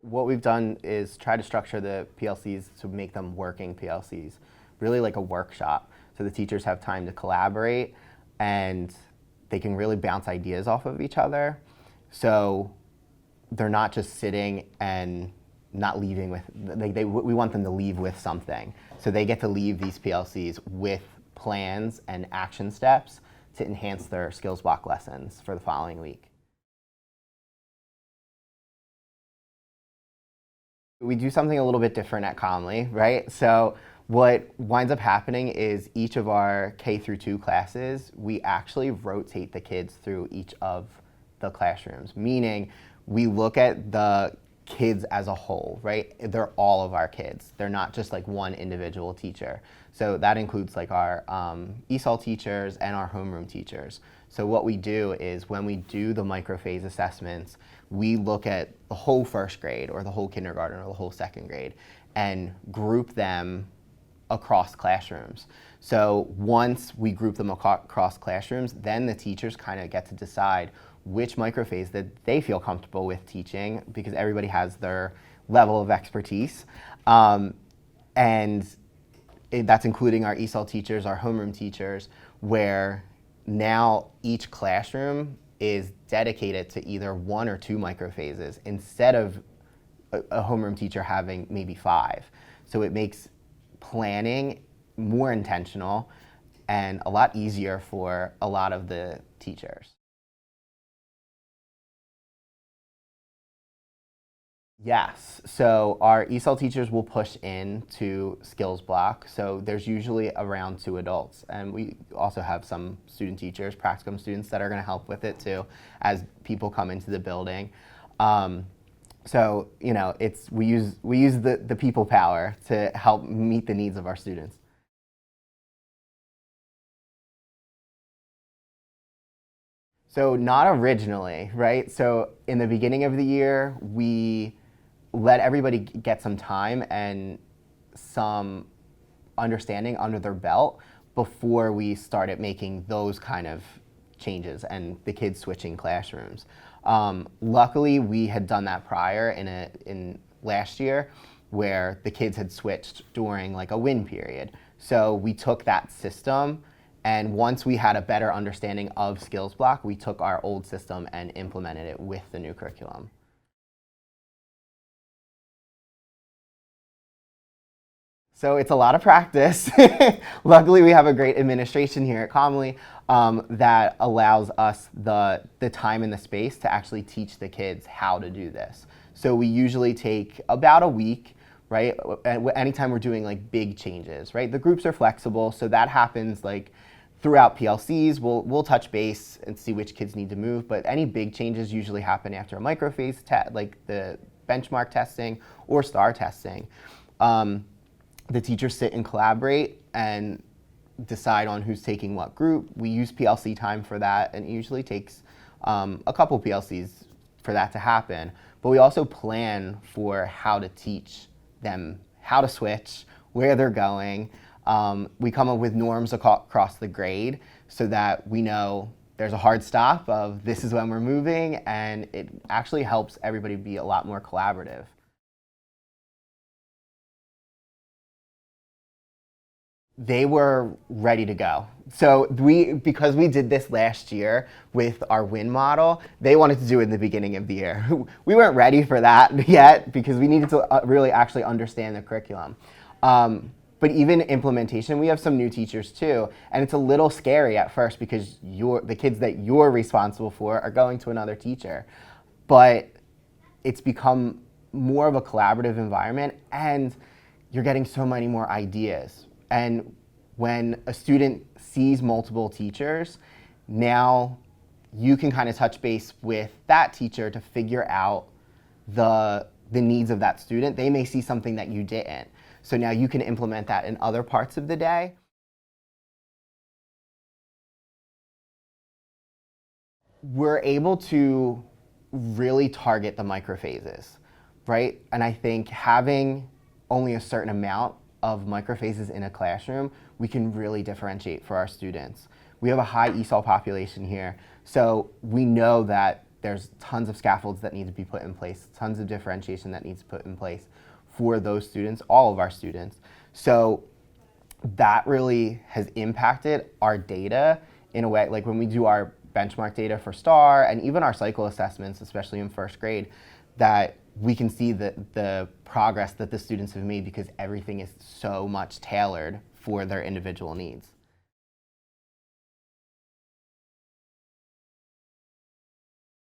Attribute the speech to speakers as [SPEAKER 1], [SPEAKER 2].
[SPEAKER 1] What we've done is try to structure the PLCs to make them working PLCs, really like a workshop. So the teachers have time to collaborate and they can really bounce ideas off of each other. So they're not just sitting and not leaving with, we want them to leave with something. So they get to leave these PLCs with plans and action steps to enhance their skills block lessons for the following week. We do something a little bit different at Comley, right? So what winds up happening is each of our K through 2 classes, we actually rotate the kids through each of the classrooms, meaning we look at the kids as a whole, right? They're all of our kids. They're not just like one individual teacher. So that includes like our ESOL teachers and our homeroom teachers. So what we do is when we do the microphase assessments, we look at the whole first grade or the whole kindergarten or the whole second grade and group them across classrooms. So once we group them across classrooms, then the teachers kind of get to decide which microphase that they feel comfortable with teaching, because everybody has their level of expertise. And that's including our ESOL teachers, our homeroom teachers, where now each classroom is dedicated to either 1 or 2 microphases instead of a homeroom teacher having maybe 5. So it makes planning more intentional and a lot easier for a lot of the teachers. Yes, so our ESOL teachers will push into skills block. So there's usually around 2 adults, and we also have some student teachers, practicum students, that are going to help with it too as people come into the building. So you know, we use the people power to help meet the needs of our students. So not originally, right? So in the beginning of the year, we let everybody get some time and some understanding under their belt before we started making those kind of changes and the kids switching classrooms. Luckily, we had done that prior in last year, where the kids had switched during like a win period. So we took that system, and once we had a better understanding of skills block, we took our old system and implemented it with the new curriculum. So it's a lot of practice. Luckily, we have a great administration here at Comley that allows us the time and the space to actually teach the kids how to do this. So we usually take about a week, right? Anytime we're doing like big changes, right? The groups are flexible, so that happens like throughout PLCs. We'll touch base and see which kids need to move, but any big changes usually happen after a microphase like the benchmark testing or STAR testing. The teachers sit and collaborate and decide on who's taking what group. We use PLC time for that, and it usually takes a couple PLCs for that to happen. But we also plan for how to teach them how to switch, where they're going. We come up with norms across the grade so that we know there's a hard stop of this is when we're moving, and it actually helps everybody be a lot more collaborative. They were ready to go. So because we did this last year with our win model, they wanted to do it in the beginning of the year. We weren't ready for that yet because we needed to really actually understand the curriculum. But even implementation, we have some new teachers too, and it's a little scary at first because the kids that you're responsible for are going to another teacher. But it's become more of a collaborative environment, and you're getting so many more ideas. And when a student sees multiple teachers, now you can kind of touch base with that teacher to figure out the needs of that student. They may see something that you didn't. So now you can implement that in other parts of the day. We're able to really target the microphases, right? And I think having only a certain amount of microphases in a classroom, we can really differentiate for our students. We have a high ESOL population here, so we know that there's tons of scaffolds that need to be put in place, tons of differentiation that needs to be put in place for those students, all of our students. So that really has impacted our data in a way, like when we do our benchmark data for STAR and even our cycle assessments, especially in first grade, that we can see the progress that the students have made because everything is so much tailored for their individual needs.